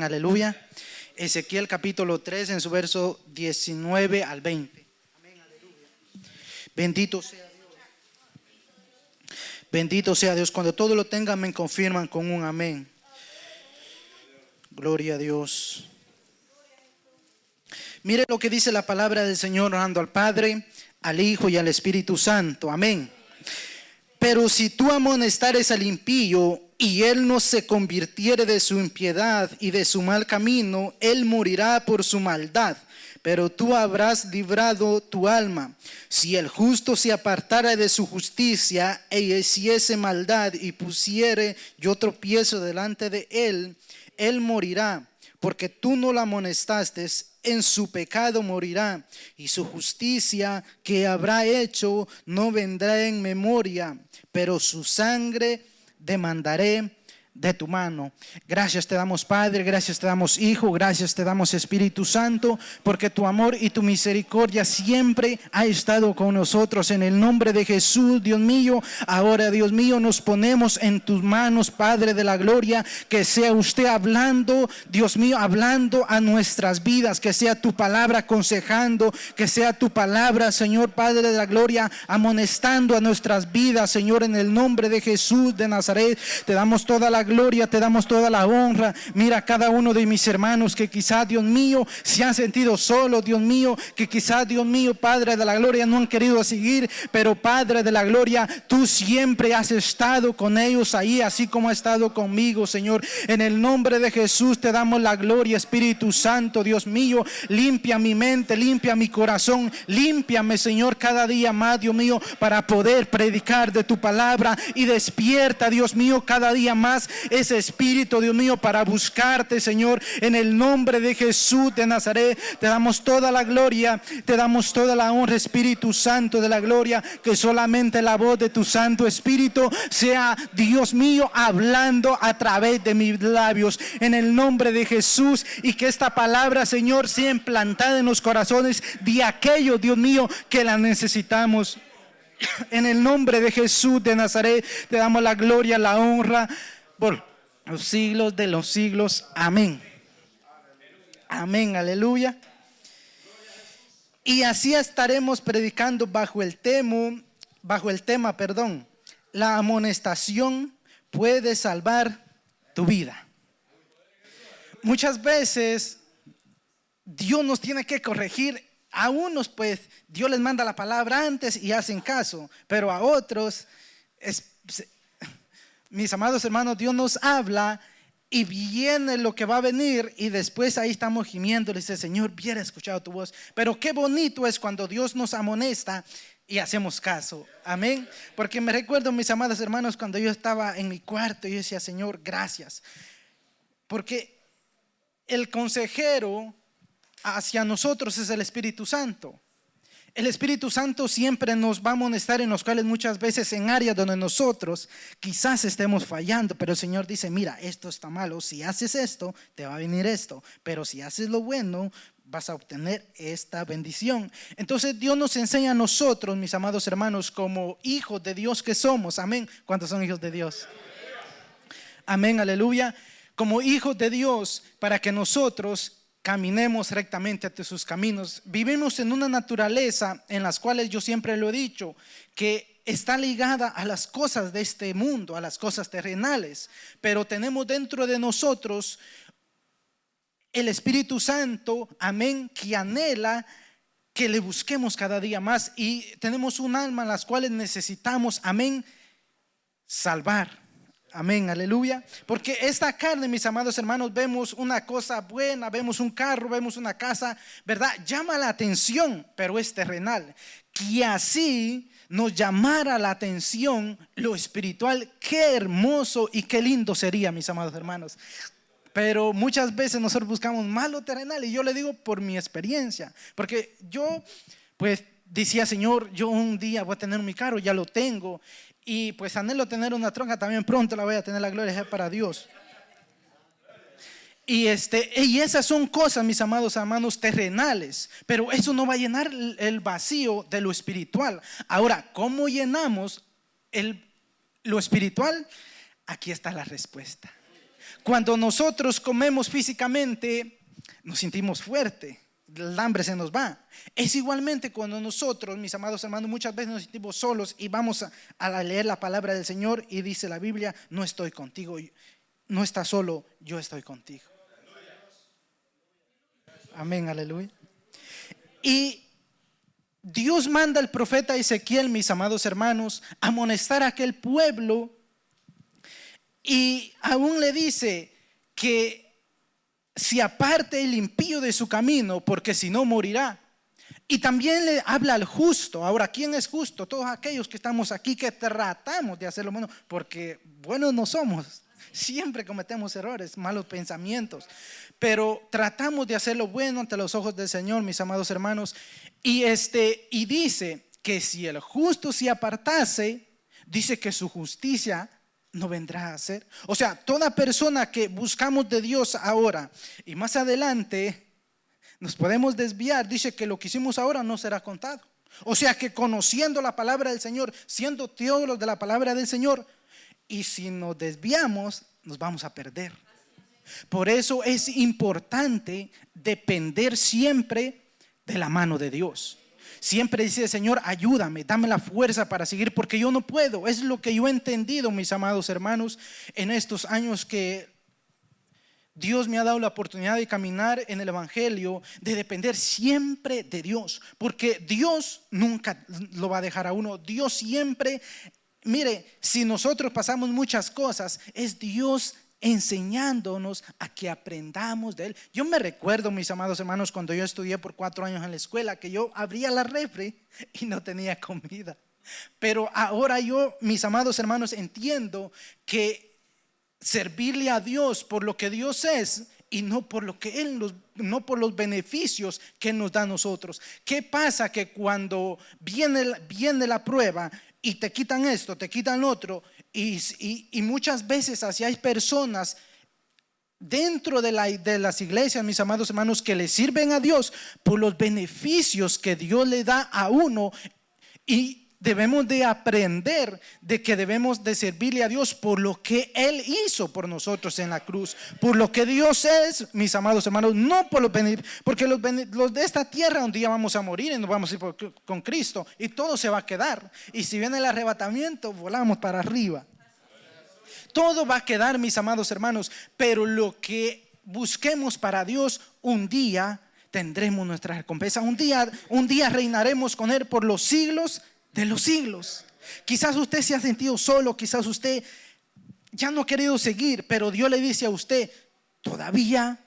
aleluya. Ezequiel capítulo 3 en su verso 19 al 20. Amén, aleluya. Bendito sea Dios. Bendito sea Dios. Cuando todo lo tengan me confirman con un amén. Gloria a Dios. Mire lo que dice la palabra del Señor, orando al Padre, al Hijo y al Espíritu Santo. Amén. Pero si tú amonestares al impío y él no se convirtiere de su impiedad y de su mal camino, él morirá por su maldad, pero tú habrás librado tu alma. Si el justo se apartara de su justicia e hiciese maldad y pusiere yo tropiezo delante de él, él morirá, porque tú no la amonestaste. En su pecado morirá, y su justicia que habrá hecho no vendrá en memoria, pero su sangre demandaré de tu mano. Gracias te damos, Padre, gracias te damos, Hijo, gracias te damos, Espíritu Santo, porque tu amor y tu misericordia siempre ha estado con nosotros. En el nombre de Jesús, Dios mío, ahora, Dios mío, nos ponemos en tus manos, Padre de la gloria, que sea usted hablando, Dios mío, hablando a nuestras vidas, que sea tu palabra aconsejando, que sea tu palabra, Señor, Padre de la gloria, amonestando a nuestras vidas, Señor, en el nombre de Jesús de Nazaret. Te damos toda la gloria, te damos toda la honra. Mira a cada uno de mis hermanos que quizás, Dios mío, se han sentido solos, Dios mío, que quizás, Dios mío, Padre de la gloria, no han querido seguir, pero Padre de la gloria, tú siempre has estado con ellos ahí, así como has estado conmigo, Señor. En el nombre de Jesús te damos la gloria, Espíritu Santo, Dios mío, limpia mi mente, limpia mi corazón, límpiame, Señor, cada día más, Dios mío, para poder predicar de tu palabra, y despierta, Dios mío, cada día más ese espíritu, Dios mío, para buscarte, Señor, en el nombre de Jesús de Nazaret. Te damos toda la gloria, te damos toda la honra, Espíritu Santo de la gloria, que solamente la voz de tu Santo Espíritu sea, Dios mío, hablando a través de mis labios, en el nombre de Jesús, y que esta palabra, Señor, sea implantada en los corazones de aquellos, Dios mío, que la necesitamos. En el nombre de Jesús de Nazaret te damos la gloria, la honra por los siglos de los siglos. Amén. Amén, aleluya. Y así estaremos predicando bajo el tema, la amonestación puede salvar tu vida. Muchas veces Dios nos tiene que corregir. A unos, pues, Dios les manda la palabra antes y hacen caso, pero a otros, mis amados hermanos, Dios nos habla y viene lo que va a venir, y después ahí estamos gimiendo. Le dice: Señor, hubiera escuchado tu voz. Pero qué bonito es cuando Dios nos amonesta y hacemos caso. Amén. Porque me recuerdo, mis amados hermanos, cuando yo estaba en mi cuarto, yo decía: Señor, gracias, porque el consejero hacia nosotros es el Espíritu Santo. El Espíritu Santo siempre nos va a amonestar, en los cuales muchas veces en áreas donde nosotros quizás estemos fallando, pero el Señor dice: mira, esto está malo, si haces esto te va a venir esto, pero si haces lo bueno vas a obtener esta bendición. Entonces Dios nos enseña a nosotros, mis amados hermanos, como hijos de Dios que somos. Amén. ¿Cuántos son hijos de Dios? Amén, aleluya. Como hijos de Dios, para que nosotros caminemos rectamente ante sus caminos. Vivimos en una naturaleza en las cuales, yo siempre lo he dicho, que está ligada a las cosas de este mundo, a las cosas terrenales, pero tenemos dentro de nosotros el Espíritu Santo, amén, que anhela que le busquemos cada día más, y tenemos un alma en las cuales necesitamos, amén, salvar. Amén, aleluya. Porque esta carne, mis amados hermanos, vemos una cosa buena, vemos un carro, vemos una casa, ¿verdad? Llama la atención, pero es terrenal. Que así nos llamara la atención lo espiritual, qué hermoso y qué lindo sería, mis amados hermanos. Pero muchas veces nosotros buscamos más lo terrenal, y yo le digo por mi experiencia, porque yo pues decía: Señor, yo un día voy a tener mi carro, ya lo tengo, y pues anhelo tener una tronca también, pronto la voy a tener, la gloria es para Dios. Y esas son cosas, mis amados hermanos, terrenales, pero eso no va a llenar el vacío de lo espiritual. Ahora, ¿cómo llenamos lo espiritual? Aquí está la respuesta. Cuando nosotros comemos físicamente, nos sentimos fuertes, el hambre se nos va. Es igualmente cuando nosotros, mis amados hermanos, muchas veces nos sentimos solos y vamos a leer la palabra del Señor y dice la Biblia: no estoy contigo, no estás solo, yo estoy contigo. Amén, aleluya. Y Dios manda al profeta Ezequiel, mis amados hermanos, a amonestar a aquel pueblo, y aún le dice que se aparte el impío de su camino, porque si no morirá. Y también le habla al justo. Ahora, ¿quién es justo? Todos aquellos que estamos aquí, que tratamos de hacer lo bueno, porque buenos no somos. Siempre cometemos errores, malos pensamientos, pero tratamos de hacer lo bueno ante los ojos del Señor, mis amados hermanos. Y dice que si el justo se apartase, dice que su justicia no vendrá a ser. O sea, toda persona que buscamos de Dios ahora y más adelante nos podemos desviar, dice que lo que hicimos ahora no será contado. O sea que conociendo la palabra del Señor, siendo teólogos de la palabra del Señor, y si nos desviamos, nos vamos a perder. Por eso es importante depender siempre de la mano de Dios. Siempre dice: Señor, ayúdame, dame la fuerza para seguir, porque yo no puedo. Es lo que yo he entendido, mis amados hermanos, en estos años que Dios me ha dado la oportunidad de caminar en el Evangelio, de depender siempre de Dios, porque Dios nunca lo va a dejar a uno. Dios siempre, mire, si nosotros pasamos muchas cosas, es Dios enseñándonos a que aprendamos de Él. Yo me recuerdo, mis amados hermanos, cuando yo estudié por 4 años en la escuela, que yo abría la refri y no tenía comida. Pero ahora yo, mis amados hermanos, entiendo que servirle a Dios por lo que Dios es y no por lo que no por los beneficios que Él nos da a nosotros. ¿Qué pasa? Que cuando viene la prueba y te quitan esto, te quitan lo otro, y muchas veces así hay personas dentro de las iglesias, mis amados hermanos, que le sirven a Dios por los beneficios que Dios le da a uno, y debemos de aprender de que debemos de servirle a Dios por lo que Él hizo por nosotros en la cruz, por lo que Dios es, mis amados hermanos, no por los beneficios, porque los de esta tierra un día vamos a morir y nos vamos a ir con Cristo y todo se va a quedar, y si viene el arrebatamiento volamos para arriba. Todo va a quedar, mis amados hermanos, pero lo que busquemos para Dios, un día tendremos nuestra recompensa. Un día reinaremos con Él por los siglos de los siglos. Quizás usted se ha sentido solo, quizás usted ya no ha querido seguir, pero Dios le dice a usted: todavía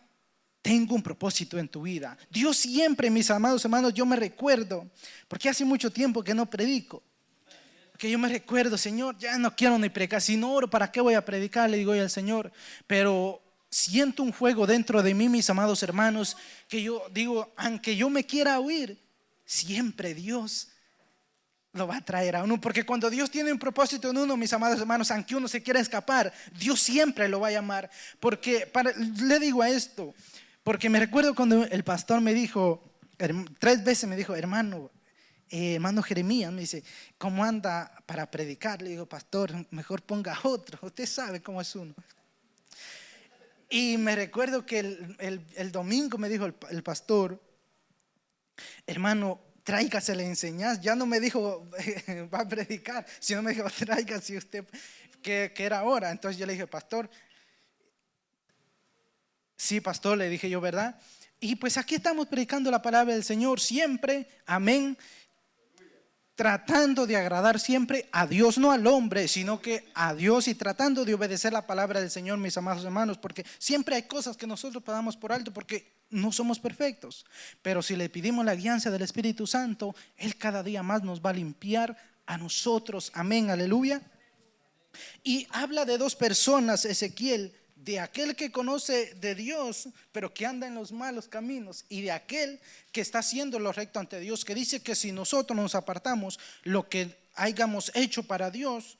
tengo un propósito en tu vida. Dios siempre, mis amados hermanos, yo me recuerdo, porque hace mucho tiempo que no predico, que yo me recuerdo: Señor, ya no quiero ni predicar, si no oro, ¿para qué voy a predicar? Le digo yo al Señor. Pero siento un fuego dentro de mí, mis amados hermanos, que yo digo: aunque yo me quiera huir, siempre Dios lo va a traer a uno, porque cuando Dios tiene un propósito en uno, mis amados hermanos, aunque uno se quiera escapar, Dios siempre lo va a llamar. Porque le digo a esto, porque me recuerdo cuando el pastor me dijo, 3 veces me dijo: hermano Jeremías, me dice, ¿cómo anda para predicar? Le digo: pastor, mejor ponga otro, usted sabe cómo es uno. Y me recuerdo que el domingo me dijo el pastor: hermano, tráigase la enseñanza. Ya no me dijo va a predicar, sino me dijo: tráigase usted, que era hora. Entonces yo le dije: pastor, sí, pastor, le dije yo, ¿verdad? Y pues aquí estamos predicando la palabra del Señor siempre, amén, tratando de agradar siempre a Dios, no al hombre, sino que a Dios, y tratando de obedecer la palabra del Señor, mis amados hermanos, porque siempre hay cosas que nosotros pasamos por alto porque no somos perfectos, pero si le pedimos la guianza del Espíritu Santo, Él cada día más nos va a limpiar a nosotros, amén, aleluya. Y habla de 2 personas, Ezequiel: de aquel que conoce de Dios, pero que anda en los malos caminos, y de aquel que está haciendo lo recto ante Dios, que dice que si nosotros nos apartamos, lo que hayamos hecho para Dios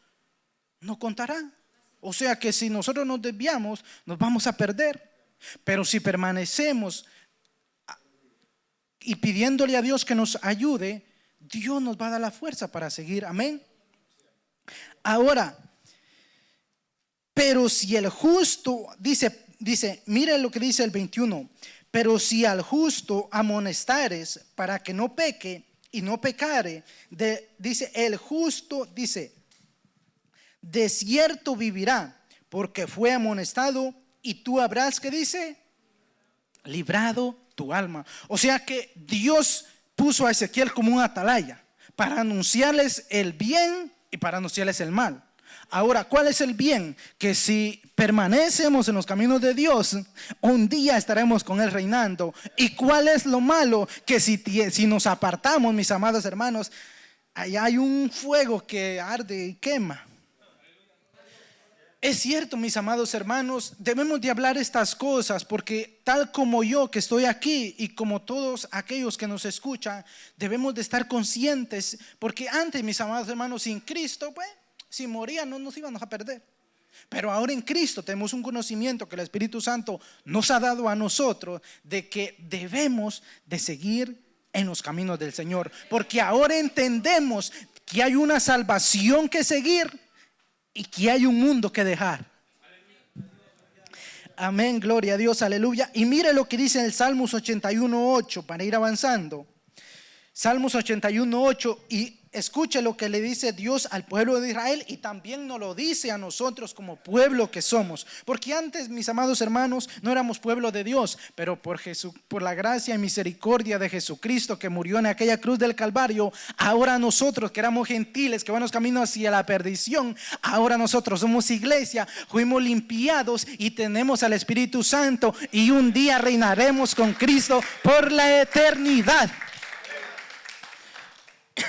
no contará. O sea que si nosotros nos desviamos, nos vamos a perder. Pero si permanecemos y pidiéndole a Dios que nos ayude, Dios nos va a dar la fuerza para seguir, amén. Ahora, Pero si el justo, dice, mire lo que dice el 21, pero si al justo amonestares para que no peque y no pecare, dice, el justo, dice, de cierto vivirá, porque fue amonestado, y tú habrás, ¿qué dice? Librado tu alma. O sea que Dios puso a Ezequiel como un atalaya para anunciarles el bien y para anunciarles el mal. Ahora, ¿cuál es el bien? Que si permanecemos en los caminos de Dios, un día estaremos con Él reinando. ¿Y cuál es lo malo? Que si nos apartamos, mis amados hermanos, allá hay un fuego que arde y quema. Es cierto, mis amados hermanos, debemos de hablar estas cosas porque tal como yo que estoy aquí y como todos aquellos que nos escuchan, debemos de estar conscientes, porque antes, mis amados hermanos, sin Cristo, pues, si morían no nos íbamos a perder. Pero ahora en Cristo tenemos un conocimiento que el Espíritu Santo nos ha dado a nosotros de que debemos de seguir en los caminos del Señor, porque ahora entendemos que hay una salvación que seguir y que hay un mundo que dejar. Amén, gloria a Dios, aleluya. Y mire lo que dice en el Salmos 81:8 para ir avanzando. Salmos 81:8, y escuche lo que le dice Dios al pueblo de Israel y también nos lo dice a nosotros como pueblo que somos. Porque antes, mis amados hermanos, no éramos pueblo de Dios, pero por la gracia y misericordia de Jesucristo que murió en aquella cruz del Calvario, ahora nosotros que éramos gentiles, que vamos camino hacia la perdición, ahora nosotros somos iglesia, fuimos limpiados y tenemos al Espíritu Santo y un día reinaremos con Cristo por la eternidad.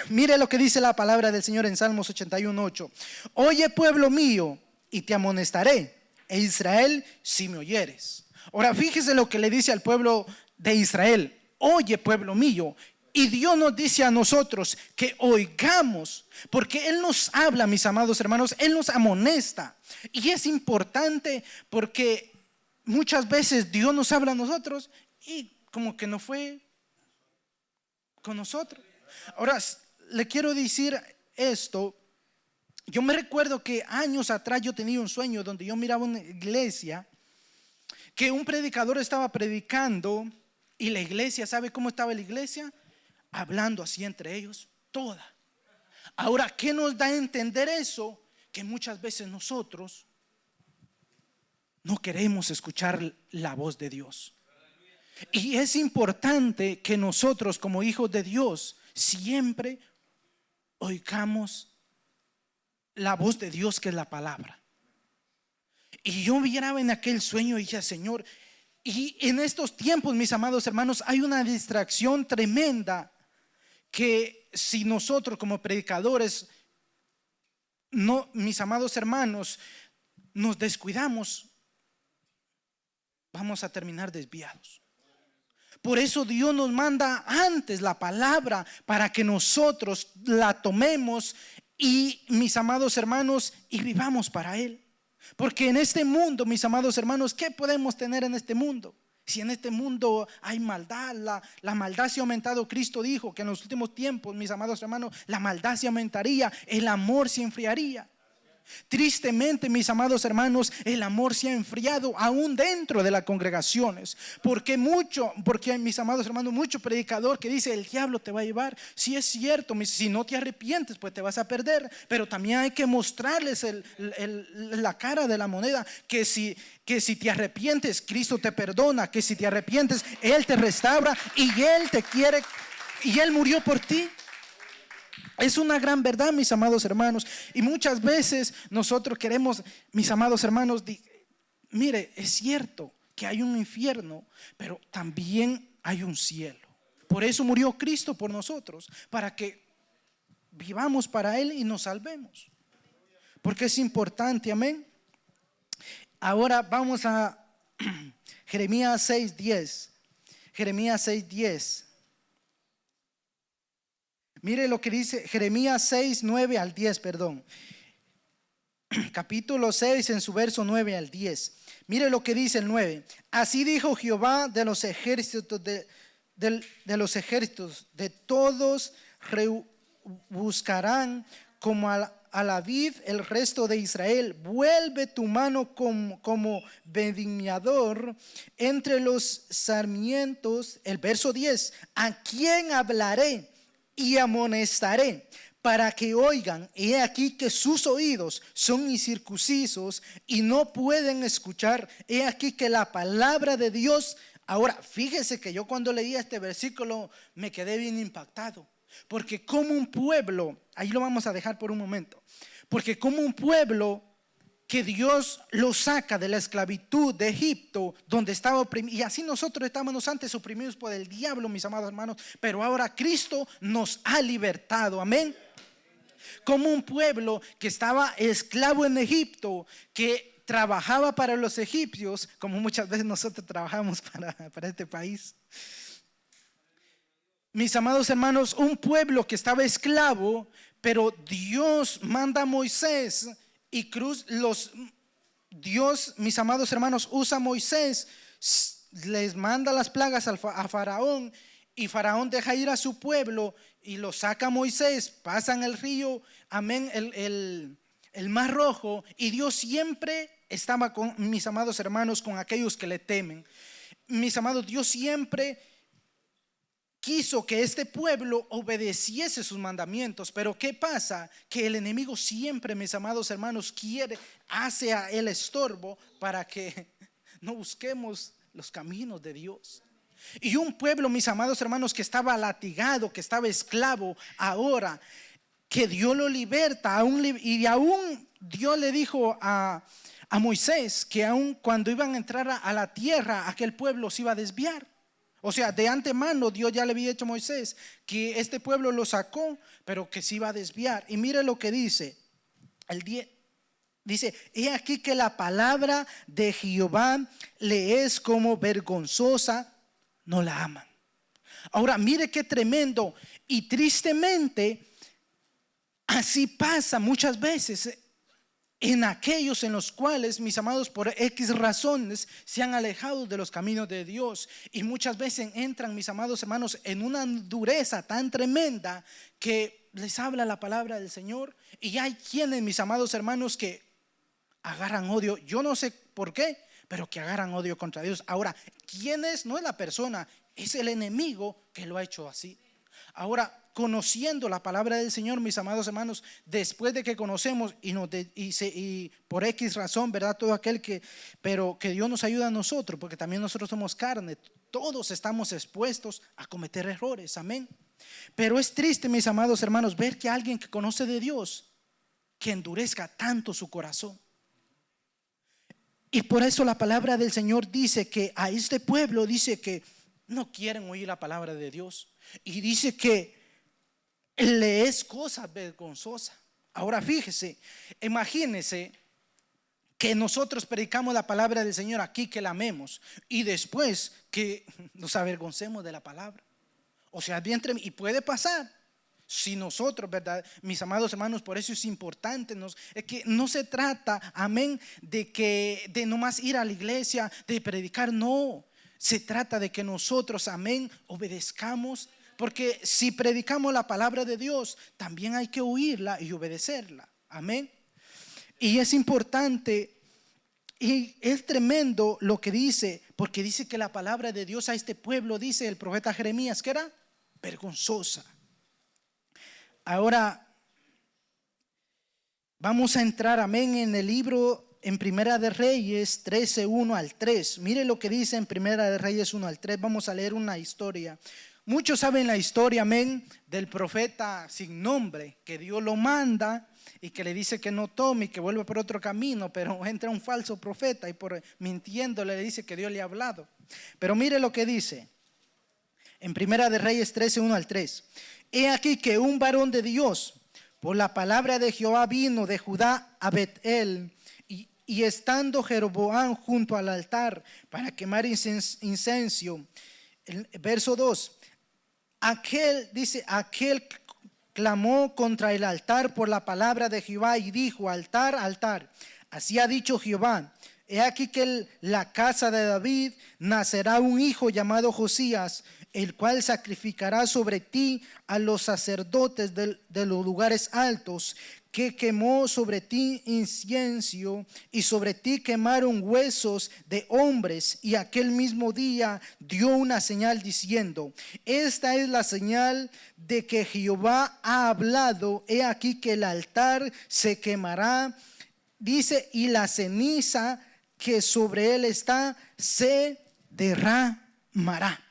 Mire lo que dice la palabra del Señor en Salmos 81:8. Oye, pueblo mío, y te amonestaré, e Israel, si me oyeres. Ahora fíjese lo que le dice al pueblo de Israel. Oye, pueblo mío. Y Dios nos dice a nosotros que oigamos, porque Él nos habla, mis amados hermanos, Él nos amonesta. Y es importante porque muchas veces Dios nos habla a nosotros y como que no fue con nosotros. Ahora, le quiero decir esto. Yo me recuerdo que años atrás yo tenía un sueño donde yo miraba una iglesia, que un predicador estaba predicando y la iglesia, ¿sabe cómo estaba la iglesia? Hablando así entre ellos, toda. Ahora, ¿qué nos da a entender eso? Que muchas veces nosotros no queremos escuchar la voz de Dios. Y es importante que nosotros como hijos de Dios siempre oigamos la voz de Dios, que es la palabra. Y yo miraba en aquel sueño y decía, Señor, y en estos tiempos, mis amados hermanos, hay una distracción tremenda que si nosotros como predicadores, no, mis amados hermanos, nos descuidamos, vamos a terminar desviados. Por eso Dios nos manda antes la palabra para que nosotros la tomemos y, mis amados hermanos, y vivamos para Él. Porque en este mundo, mis amados hermanos, ¿qué podemos tener en este mundo? Si en este mundo hay maldad, la maldad se ha aumentado. Cristo dijo que en los últimos tiempos, mis amados hermanos, la maldad se aumentaría, el amor se enfriaría. Tristemente, mis amados hermanos, el amor se ha enfriado aún dentro de las congregaciones. Porque mis amados hermanos, mucho predicador que dice el diablo te va a llevar. Si es cierto, si no te arrepientes, pues te vas a perder. Pero también hay que mostrarles la cara de la moneda, que si te arrepientes, Cristo te perdona. Que si te arrepientes, Él te restaura y Él te quiere y Él murió por ti. Es una gran verdad, mis amados hermanos. Y muchas veces nosotros queremos, mis amados hermanos, mire, es cierto que hay un infierno, pero también hay un cielo. Por eso murió Cristo por nosotros, para que vivamos para Él y nos salvemos. Porque es importante, amén. Ahora vamos a Jeremías 6:10. Jeremías 6:10. Mire lo que dice Jeremías 6, 9 al 10, perdón. Capítulo 6 en su verso 9 al 10. Mire lo que dice el 9. Así dijo Jehová de los ejércitos, de todos buscarán como a la vid el resto de Israel, vuelve tu mano como vendimiador entre los sarmientos. El verso 10, ¿a quién hablaré y amonestaré para que oigan? He aquí que sus oídos son incircuncisos y no pueden escuchar. He aquí que la palabra de Dios. Ahora, fíjese que yo cuando leía este versículo me quedé bien impactado. Porque como un pueblo, ahí lo vamos a dejar por un momento, porque como un pueblo que Dios lo saca de la esclavitud de Egipto, donde estaba oprimido, y así nosotros estábamos antes oprimidos por el diablo, mis amados hermanos, pero ahora Cristo nos ha libertado, amén. Como un pueblo que estaba esclavo en Egipto, que trabajaba para los egipcios, como muchas veces nosotros trabajamos para este país. Mis amados hermanos, un pueblo que estaba esclavo, pero Dios manda a Moisés y Dios, mis amados hermanos, usa a Moisés, les manda las plagas a Faraón, y Faraón deja ir a su pueblo y lo saca a Moisés, pasan el río, amén, el mar rojo, y Dios siempre estaba con, mis amados hermanos, con aquellos que le temen. Mis amados, Dios siempre quiso que este pueblo obedeciese sus mandamientos, pero ¿qué pasa? Que el enemigo siempre, mis amados hermanos, hace a el estorbo para que no busquemos los caminos de Dios. Y un pueblo, mis amados hermanos, que estaba latigado, que estaba esclavo, ahora que Dios lo liberta, y aún Dios le dijo a Moisés que aún cuando iban a entrar a la tierra, aquel pueblo se iba a desviar. O sea, de antemano Dios ya le había dicho a Moisés que este pueblo lo sacó, pero que se iba a desviar. Y mire lo que dice, dice, he aquí que la palabra de Jehová le es como vergonzosa, no la aman. Ahora mire qué tremendo, y tristemente así pasa muchas veces en aquellos en los cuales, mis amados, por X razones se han alejado de los caminos de Dios, y muchas veces entran, mis amados hermanos, en una dureza tan tremenda que les habla la palabra del Señor, y hay quienes, mis amados hermanos, que agarran odio, yo no sé por qué, pero que agarran odio contra Dios. Ahora, ¿quién es? No es la persona, es el enemigo que lo ha hecho así. Ahora, conociendo la palabra del Señor, mis amados hermanos, después de que conocemos y por X razón, ¿verdad? Todo aquel pero que Dios nos ayuda a nosotros, porque también nosotros somos carne, todos estamos expuestos a cometer errores, amén. Pero es triste, mis amados hermanos, ver que alguien que conoce de Dios, que endurezca tanto su corazón. Y por eso la palabra del Señor dice que a este pueblo dice que no quieren oír la palabra de Dios, y dice que le es cosa vergonzosa. Ahora fíjese, imagínese que nosotros predicamos la palabra del Señor aquí, que la amemos, y después que nos avergoncemos de la palabra. O sea, bien tremendo, y puede pasar. Si nosotros, ¿verdad? Mis amados hermanos, por eso es importante, es que no se trata, amén, de nomás ir a la iglesia, de predicar, no. Se trata de que nosotros, amén, obedezcamos, porque si predicamos la palabra de Dios, también hay que oírla y obedecerla, amén. Y es importante, y es tremendo lo que dice, porque dice que la palabra de Dios a este pueblo, dice el profeta Jeremías, que era vergonzosa. Ahora vamos a entrar, amén, en el libro, en Primera de Reyes 13, 1 al 3. Mire lo que dice en Primera de Reyes 1 al 3. Vamos a leer una historia. Muchos saben la historia, amén, del profeta sin nombre, que Dios lo manda y que le dice que no tome y que vuelva por otro camino, pero entra un falso profeta y por mintiéndole le dice que Dios le ha hablado. Pero mire lo que dice en Primera de Reyes 13, 1 al 3. He aquí que un varón de Dios, por la palabra de Jehová, vino de Judá a Betel, y estando Jeroboam junto al altar para quemar incenso. El verso 2. Aquel clamó contra el altar por la palabra de Jehová y dijo: altar, altar, así ha dicho Jehová, he aquí que en la casa de David nacerá un hijo llamado Josías, el cual sacrificará sobre ti a los sacerdotes de los lugares altos, que quemó sobre ti incienso, y sobre ti quemaron huesos de hombres, y aquel mismo día dio una señal diciendo: esta es la señal de que Jehová ha hablado, he aquí que el altar se quemará, dice, y la ceniza que sobre él está se derramará.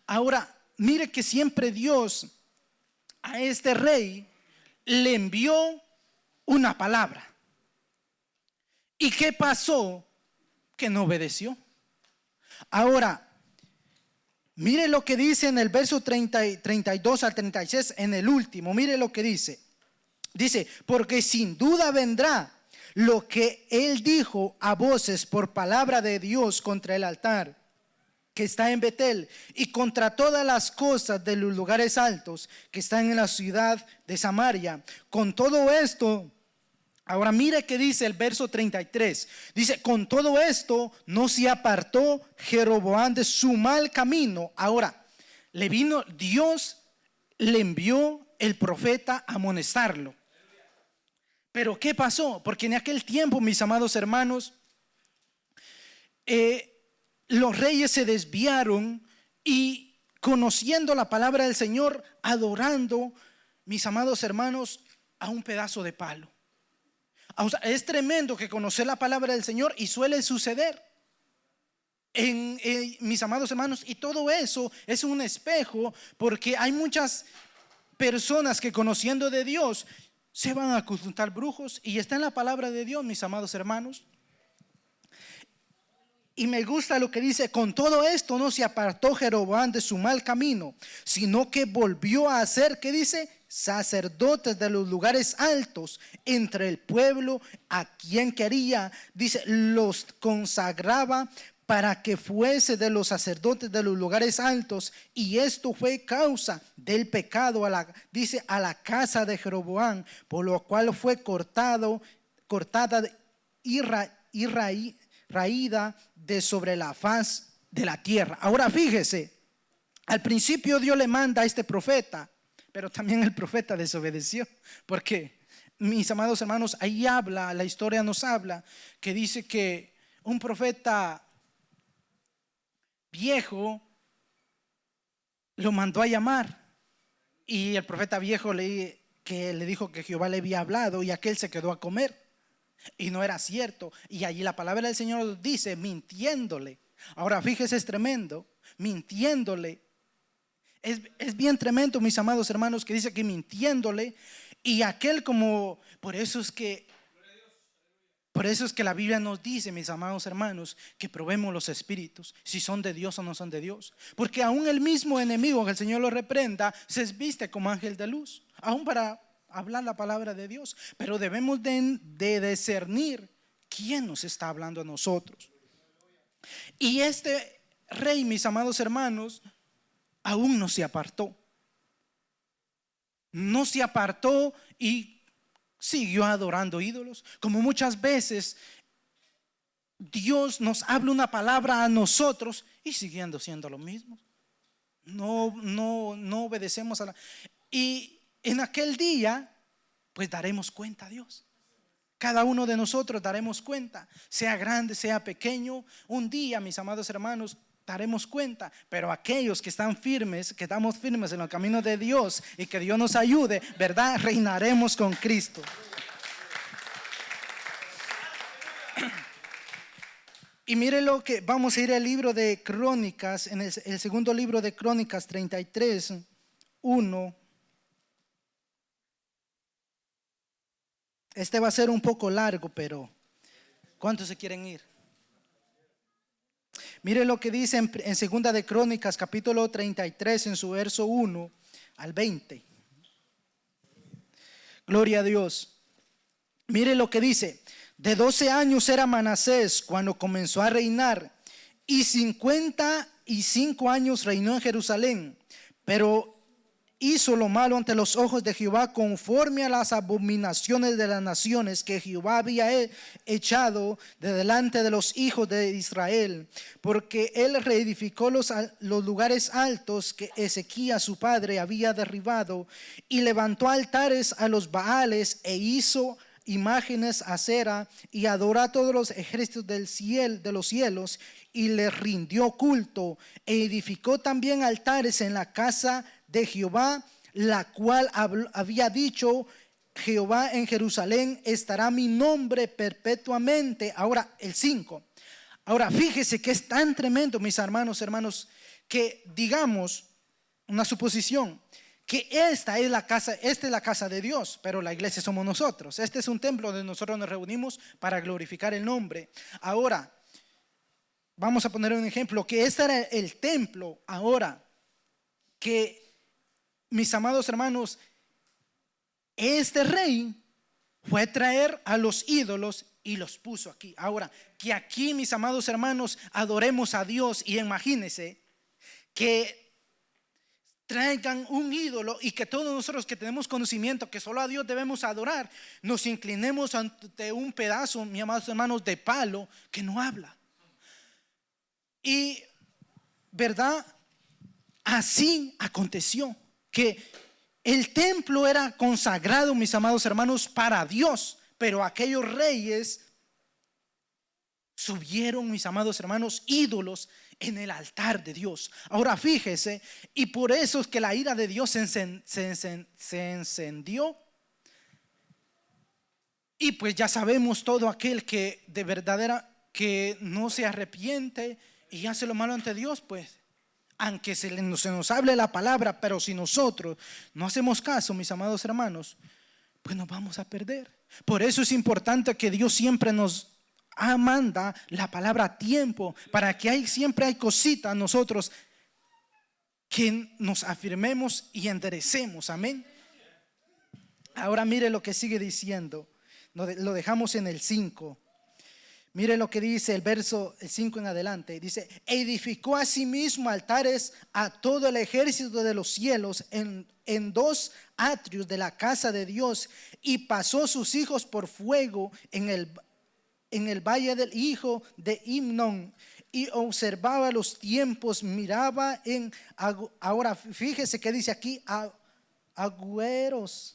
Ahora, mire que siempre Dios a este rey le envió una palabra. ¿Y qué pasó? Que no obedeció. Ahora, mire lo que dice en el verso 32 al 36, en el último. Mire lo que dice. Dice: porque sin duda vendrá lo que él dijo a voces por palabra de Dios contra el altar que está en Betel, y contra todas las cosas de los lugares altos que están en la ciudad de Samaria. Con todo esto, ahora mire que dice el verso 33, dice: con todo esto no se apartó Jeroboam de su mal camino. Ahora, Dios le envió el profeta a amonestarlo. Pero ¿qué pasó? Porque en aquel tiempo, mis amados hermanos, los reyes se desviaron y, conociendo la palabra del Señor, adorando, mis amados hermanos, a un pedazo de palo. O sea, es tremendo que conocer la palabra del Señor, y suele suceder mis amados hermanos, y todo eso es un espejo, porque hay muchas personas que, conociendo de Dios, se van a consultar brujos, y está en la palabra de Dios, mis amados hermanos. Y me gusta lo que dice: con todo esto no se apartó Jeroboam de su mal camino, sino que volvió a hacer, ¿qué dice? Sacerdotes de los lugares altos entre el pueblo, a quien quería, dice, los consagraba para que fuese de los sacerdotes de los lugares altos. Y esto fue causa del pecado dice, a la casa de Jeroboam, por lo cual fue cortada y raída de sobre la faz de la tierra. Ahora fíjese, al principio Dios le manda a este profeta, pero también el profeta desobedeció. Porque, mis amados hermanos, ahí habla, la historia nos habla, que dice que un profeta viejo lo mandó a llamar, y el profeta viejo le dijo que Jehová le había hablado, y aquel se quedó a comer. Y no era cierto. Y allí la palabra del Señor dice, mintiéndole. Ahora fíjese, es tremendo, mintiéndole. Es bien tremendo, mis amados hermanos, que dice que mintiéndole. Y aquel como, por eso es que la Biblia nos dice, mis amados hermanos, que probemos los espíritus, si son de Dios o no son de Dios. Porque aún el mismo enemigo, que el Señor lo reprenda, se viste como ángel de luz, aún para hablar la palabra de Dios. Pero debemos de discernir quién nos está hablando a nosotros. Y este rey, mis amados hermanos, aún no se apartó. No se apartó y siguió adorando ídolos. Como muchas veces Dios nos habla una palabra a nosotros y siguiendo siendo lo mismo. No obedecemos a la... Y en aquel día, pues daremos cuenta a Dios. Cada uno de nosotros daremos cuenta, sea grande, sea pequeño. Un día, mis amados hermanos, daremos cuenta. Pero aquellos que están firmes, que estamos firmes en el camino de Dios, y que Dios nos ayude, ¿verdad? Reinaremos con Cristo. Y mire lo que vamos a ir al libro de Crónicas, en el segundo libro de Crónicas 33, 1. Este va a ser un poco largo, pero ¿cuántos se quieren ir? Mire lo que dice en segunda de Crónicas, capítulo 33, en su verso 1 al 20. Gloria a Dios. Mire lo que dice: de 12 años era Manasés cuando comenzó a reinar, y 55 años reinó en Jerusalén. Pero hizo lo malo ante los ojos de Jehová, conforme a las abominaciones de las naciones que Jehová había echado de delante de los hijos de Israel, porque él reedificó los lugares altos que Ezequías su padre había derribado, y levantó altares a los Baales, e hizo imágenes a Acera, y adoró a todos los ejércitos de los cielos, y le rindió culto, e edificó también altares en la casa de Jehová, la cual había dicho: Jehová, en Jerusalén estará mi nombre perpetuamente. Ahora el 5. Ahora fíjese que es tan tremendo, mis hermanos, que digamos una suposición, que esta es la casa de Dios, pero la iglesia somos nosotros. Este es un templo donde nosotros nos reunimos para glorificar el nombre. Ahora vamos a poner un ejemplo, que este era el templo. Ahora que, mis amados hermanos, este rey fue a traer a los ídolos y los puso aquí. Ahora, que aquí, mis amados hermanos, adoremos a Dios, y imagínense que traigan un ídolo y que todos nosotros que tenemos conocimiento que solo a Dios debemos adorar, nos inclinemos ante un pedazo, mis amados hermanos, de palo que no habla. Y verdad, así aconteció, que el templo era consagrado, mis amados hermanos, para Dios, pero aquellos reyes subieron, mis amados hermanos, ídolos en el altar de Dios. Ahora fíjese, y por eso es que la ira de Dios se encendió. Y pues ya sabemos, todo aquel que de verdadera que no se arrepiente y hace lo malo ante Dios, pues aunque se nos hable la palabra, pero si nosotros no hacemos caso, mis amados hermanos, pues nos vamos a perder. Por eso es importante que Dios siempre nos manda la palabra a tiempo, para que siempre hay cositas nosotros que nos afirmemos y enderecemos. Amén. Ahora mire lo que sigue diciendo. Lo dejamos en el 5. Mire lo que dice el verso 5 en adelante. Dice: edificó asimismo altares a todo el ejército de los cielos en 2 atrios de la casa de Dios, y pasó sus hijos por fuego en el valle del hijo de Himnón, y observaba los tiempos, miraba ahora fíjese que dice aquí: agüeros.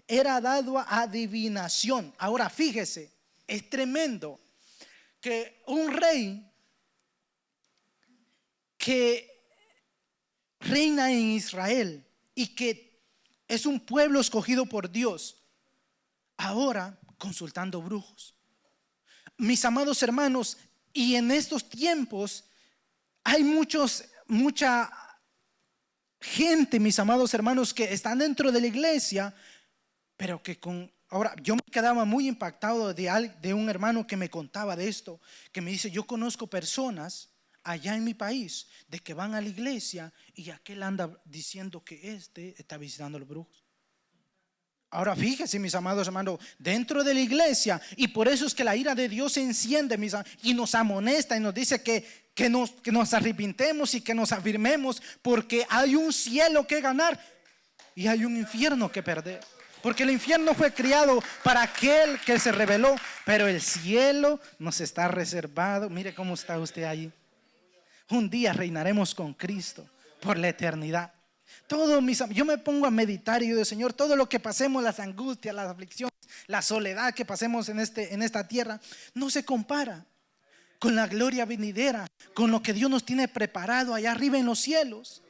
Era dado a adivinación. Ahora fíjese, es tremendo que un rey que reina en Israel y que es un pueblo escogido por Dios, ahora consultando brujos. Mis amados hermanos, y en estos tiempos hay mucha gente, mis amados hermanos, que están dentro de la iglesia, pero que ahora yo me quedaba muy impactado de un hermano que me contaba de esto, que me dice: yo conozco personas allá en mi país de que van a la iglesia y aquel anda diciendo que está visitando a los brujos. Ahora fíjese, mis amados hermanos, dentro de la iglesia, y por eso es que la ira de Dios se enciende, y nos amonesta y nos dice que nos arrepintemos y que nos afirmemos, porque hay un cielo que ganar y hay un infierno que perder. Porque el infierno fue criado para aquel que se rebeló, pero el cielo nos está reservado. Mire cómo está usted allí. Un día reinaremos con Cristo por la eternidad. Yo me pongo a meditar y digo: Señor, todo lo que pasemos, las angustias, las aflicciones, la soledad que pasemos en esta tierra, no se compara con la gloria venidera, con lo que Dios nos tiene preparado allá arriba en los cielos.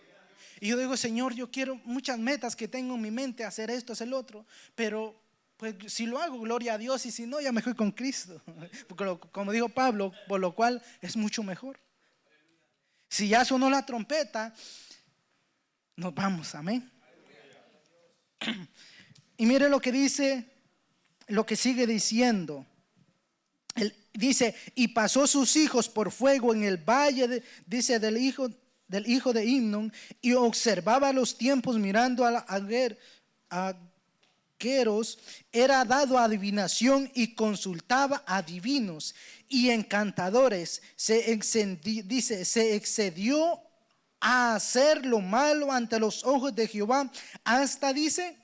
Y yo digo: Señor, yo quiero muchas metas que tengo en mi mente, hacer esto, hacer lo otro, pero pues si lo hago, gloria a Dios, y si no, ya me fui con Cristo. Porque como dijo Pablo, por lo cual es mucho mejor. Si ya sonó la trompeta, nos vamos. Amén. Y mire lo que dice, lo que sigue diciendo. Dice: y pasó sus hijos por fuego en el valle del hijo de Himnón, y observaba los tiempos, mirando a agüeros. Era dado a adivinación y consultaba a divinos y encantadores. Se excedió a hacer lo malo ante los ojos de Jehová, hasta, dice,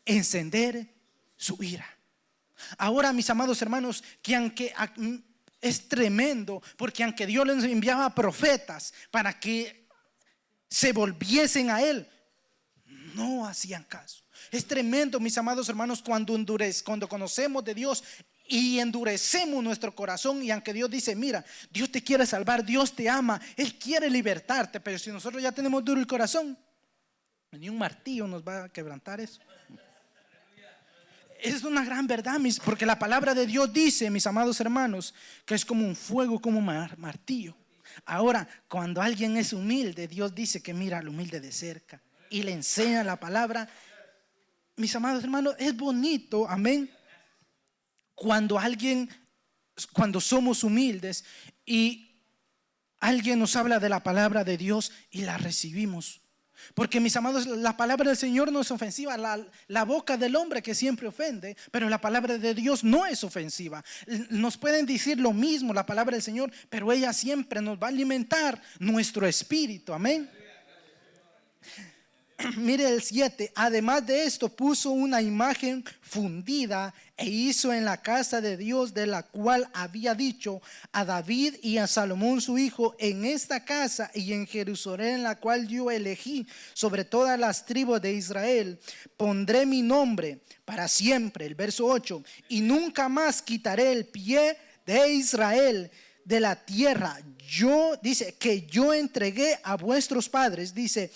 encender su ira. Ahora, mis amados hermanos, que aunque es tremendo, porque aunque Dios les enviaba profetas para que se volviesen a Él, no hacían caso. Es tremendo, mis amados hermanos, cuando conocemos de Dios y endurecemos nuestro corazón, y aunque Dios dice, mira, Dios te quiere salvar, Dios te ama, Él quiere libertarte, pero si nosotros ya tenemos duro el corazón, ni un martillo nos va a quebrantar eso. Es una gran verdad, porque la palabra de Dios dice, mis amados hermanos, que es como un fuego, como un martillo. Ahora, cuando alguien es humilde, Dios dice que mira al humilde de cerca y le enseña la palabra. Mis amados hermanos, es bonito, amén, cuando somos humildes y alguien nos habla de la palabra de Dios y la recibimos. Porque, mis amados, la palabra del Señor no es ofensiva. La boca del hombre que siempre ofende, pero la palabra de Dios no es ofensiva. Nos pueden decir lo mismo la palabra del Señor, pero ella siempre nos va a alimentar nuestro espíritu, amén. Mire el 7. Además de esto, puso una imagen fundida e hizo en la casa de Dios, de la cual había dicho a David y a Salomón su hijo: en esta casa y en Jerusalén, la cual yo elegí sobre todas las tribus de Israel, pondré mi nombre para siempre. El verso 8. Y nunca más quitaré el pie de Israel de la tierra. Dice que yo entregué a vuestros padres, dice,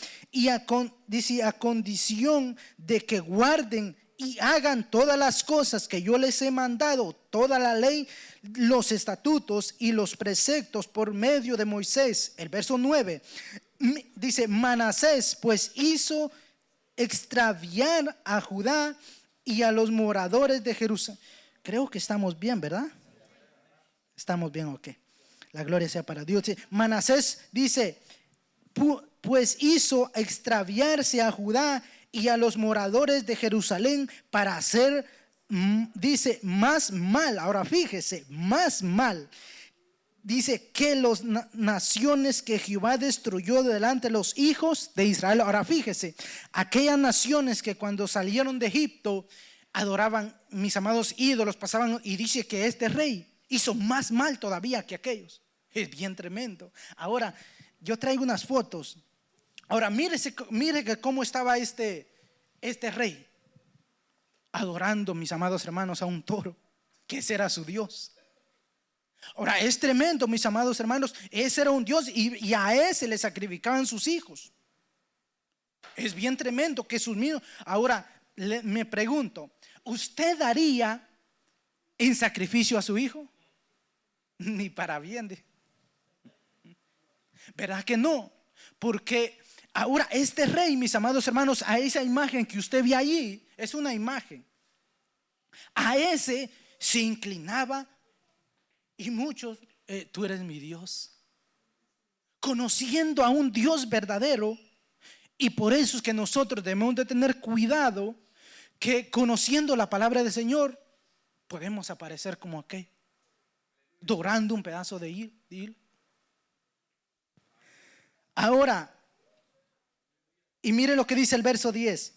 a condición de que guarden y hagan todas las cosas que yo les he mandado, toda la ley, los estatutos y los preceptos por medio de Moisés. El verso 9 dice: Manasés pues hizo extraviar a Judá y a los moradores de Jerusalén. Creo que estamos bien, ¿verdad? Estamos bien, ok. La gloria sea para Dios. Manasés dice, pues hizo extraviarse a Judá y a los moradores de Jerusalén para hacer, dice, más mal. Ahora fíjese, más mal. Dice que las naciones que Jehová destruyó delante de los hijos de Israel. Ahora fíjese, aquellas naciones que cuando salieron de Egipto adoraban, mis amados, ídolos, pasaban, y dice que este rey hizo más mal todavía que aquellos. Es bien tremendo. Ahora, yo traigo unas fotos. Ahora, mire que cómo estaba este rey adorando, mis amados hermanos, a un toro, que ese era su Dios. Ahora, es tremendo, mis amados hermanos. Ese era un Dios y a ese le sacrificaban sus hijos. Es bien tremendo que sus niños. Ahora, me pregunto, ¿usted daría en sacrificio a su hijo? Ni para bien. ¿Verdad que no? Porque ahora este rey, mis amados hermanos, a esa imagen que usted ve allí, es una imagen. A ese se inclinaba y muchos, tú eres mi Dios. Conociendo a un Dios verdadero. Y por eso es que nosotros debemos de tener cuidado, que conociendo la palabra del Señor podemos aparecer como aquel, dorando un pedazo de hilo. Ahora, y mire lo que dice el verso 10.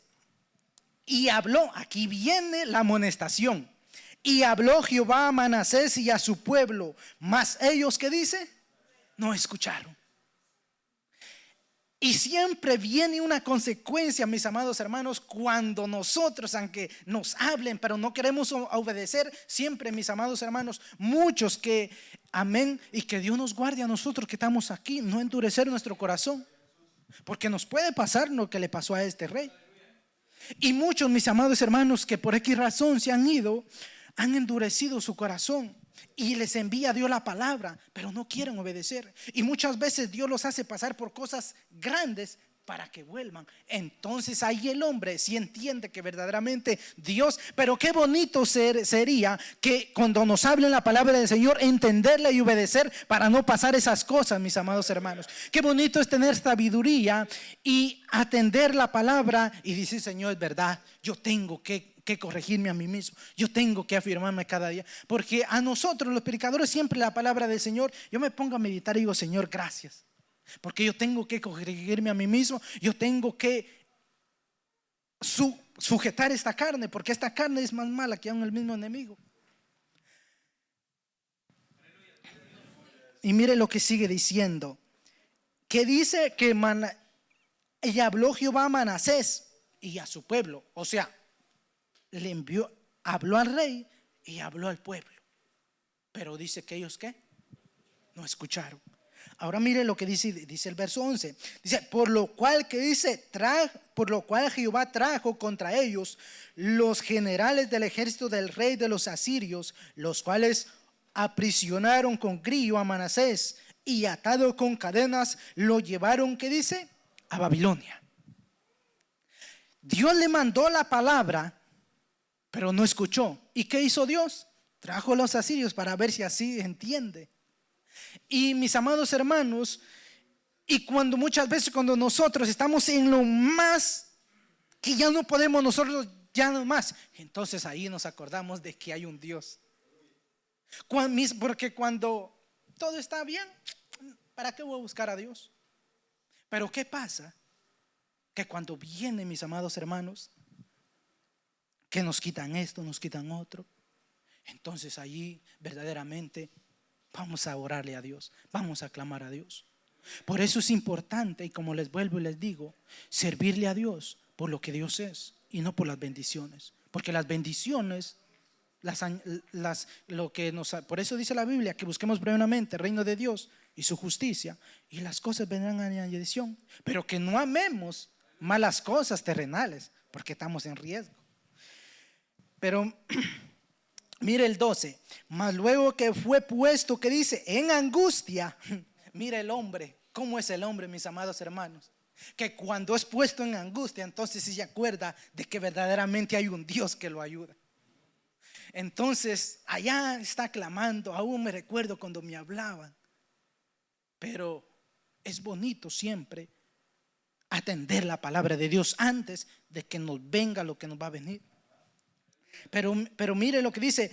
Y habló, aquí viene la amonestación. Y habló Jehová a Manasés y a su pueblo, mas ellos, ¿qué dice? No escucharon. Y siempre viene una consecuencia, mis amados hermanos, cuando nosotros, aunque nos hablen, pero no queremos obedecer. Siempre, mis amados hermanos, muchos que, amén, y que Dios nos guarde a nosotros que estamos aquí, no endurecer nuestro corazón, porque nos puede pasar lo que le pasó a este rey. Y muchos, mis amados hermanos, que por X razón se han ido, han endurecido su corazón. Y les envía Dios la palabra, pero no quieren obedecer. Y muchas veces Dios los hace pasar por cosas grandes para que vuelvan. Entonces ahí el hombre sí entiende que verdaderamente Dios. Pero qué bonito sería que cuando nos hablen la palabra del Señor, entenderla y obedecer para no pasar esas cosas, mis amados hermanos. Qué bonito es tener sabiduría y atender la palabra y decir: Señor, es verdad, yo tengo que corregirme a mí mismo, yo tengo que afirmarme cada día. Porque a nosotros los predicadores siempre la palabra del Señor, yo me pongo a meditar y digo: Señor, gracias. porque yo tengo que corregirme a mí mismo, yo tengo que sujetar esta carne, porque esta carne es más mala que aún el mismo enemigo. Y mire lo que sigue diciendo, que dice que y habló Jehová a Manasés y a su pueblo, o sea, le envió, habló al rey y habló al pueblo, pero dice que ellos ¿qué? No escucharon. Ahora mire lo que dice el verso 11. Dice, por lo cual Jehová trajo contra ellos los generales del ejército del rey de los asirios, los cuales aprisionaron con grillo a Manasés y atado con cadenas lo llevaron, ¿qué dice? A Babilonia. Dios le mandó la palabra, pero no escuchó. ¿Y qué hizo Dios? Trajo a los asirios para ver si así entiende. Y mis amados hermanos, y muchas veces cuando nosotros estamos en lo más que ya no podemos nosotros, ya no más, entonces ahí nos acordamos de que hay un Dios. Porque cuando todo está bien, ¿para qué voy a buscar a Dios? Pero ¿qué pasa? Que cuando vienen, mis amados hermanos, que nos quitan esto, nos quitan otro, entonces allí verdaderamente vamos a orarle a Dios, vamos a clamar a Dios. Por eso es importante, y como les vuelvo y les digo, servirle a Dios por lo que Dios es y no por las bendiciones, porque las bendiciones por eso dice la Biblia que busquemos primeramente el reino de Dios y su justicia, y las cosas vendrán a añadición, pero que no amemos malas cosas terrenales, porque estamos en riesgo. Pero mire el 12, mas luego que fue puesto, que dice, en angustia. Mire el hombre, ¿cómo es el hombre, mis amados hermanos? Que cuando es puesto en angustia, entonces sí se acuerda de que verdaderamente hay un Dios que lo ayuda. Entonces allá está clamando, aún me recuerdo cuando me hablaban. Pero es bonito siempre atender la palabra de Dios antes de que nos venga lo que nos va a venir. Pero mire lo que dice,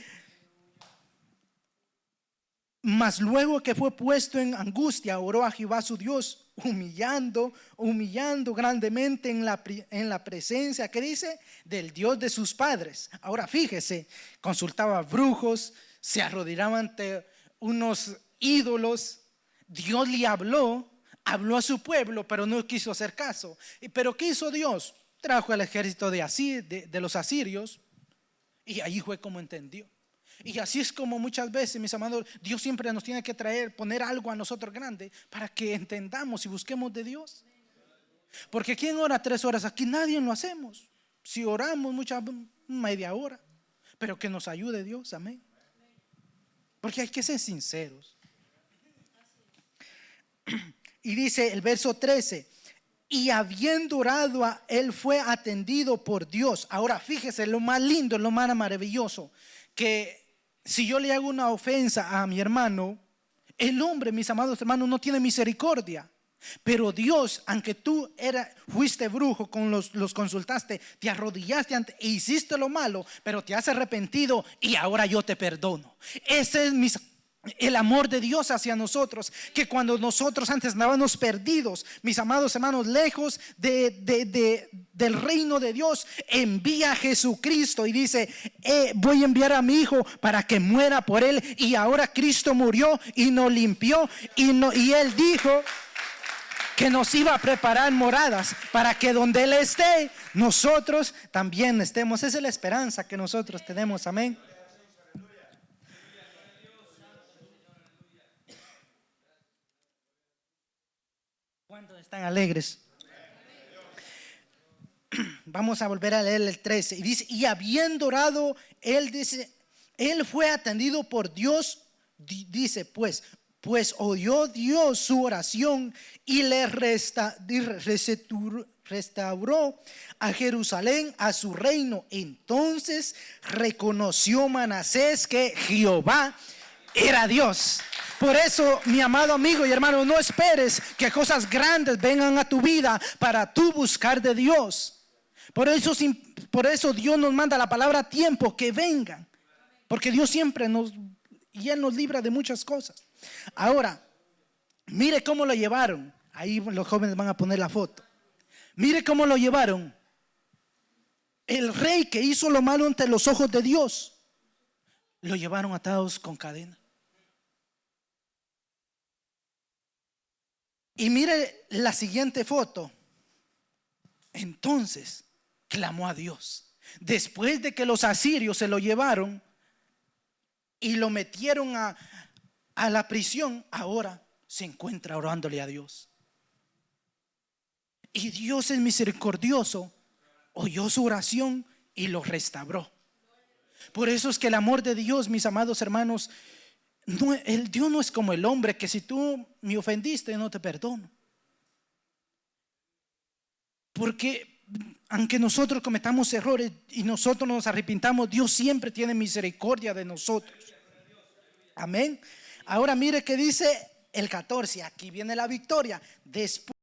mas luego que fue puesto en angustia, oró a Jehová su Dios, humillando grandemente en la presencia, ¿qué dice? Del Dios de sus padres. Ahora fíjese, consultaba a brujos, se arrodillaba ante unos ídolos. Dios le habló a su pueblo, pero no quiso hacer caso. ¿Pero qué hizo Dios? Trajo al ejército de los asirios, y ahí fue como entendió. Y así es como muchas veces, mis amados, Dios siempre nos tiene que poner algo a nosotros grande para que entendamos y busquemos de Dios. Porque ¿quién ora 3 horas? Aquí nadie lo hacemos. Si oramos media hora, pero que nos ayude Dios, amén. Porque hay que ser sinceros. Y dice el verso 13, y habiendo orado él fue atendido por Dios. Ahora fíjese lo más lindo, lo más maravilloso, que si yo le hago una ofensa a mi hermano, el hombre, mis amados hermanos, no tiene misericordia. Pero Dios, aunque tú fuiste brujo, los consultaste, te arrodillaste e hiciste lo malo, pero te has arrepentido y ahora yo te perdono. Ese es el amor de Dios hacia nosotros, que cuando nosotros antes andábamos perdidos, mis amados hermanos, lejos del reino de Dios, envía a Jesucristo y dice, voy a enviar a mi hijo para que muera por él. Y ahora Cristo murió y nos limpió, y él dijo que nos iba a preparar moradas para que donde él esté, nosotros también estemos. Esa es la esperanza que nosotros tenemos, amén. ¿Cuántos están alegres? Vamos a volver a leer el 13. Y dice, y habiendo orado, él fue atendido por Dios. Dice, pues oyó Dios su oración y le restauró a Jerusalén, a su reino. Entonces reconoció Manasés que Jehová era Dios. Por eso, mi amado amigo y hermano, no esperes que cosas grandes vengan a tu vida para tú buscar de Dios. Por eso Dios nos manda la palabra a tiempo, que vengan. Porque Dios siempre y Él nos libra de muchas cosas. Ahora, mire cómo lo llevaron Ahí los jóvenes van a poner la foto. Mire cómo lo llevaron. El rey que hizo lo malo ante los ojos de Dios, lo llevaron atados con cadena. Y mire la siguiente foto. Entonces clamó a Dios. Después de que los asirios se lo llevaron y lo metieron a la prisión, ahora se encuentra orándole a Dios. Y Dios es misericordioso, oyó su oración y lo restauró. Por eso es que el amor de Dios, mis amados hermanos, Dios no es como el hombre, que si tú me ofendiste no te perdono. Porque aunque nosotros cometamos errores y nosotros nos arrepintamos, Dios siempre tiene misericordia de nosotros. Amén. Ahora mire que dice el 14, aquí viene la victoria. Después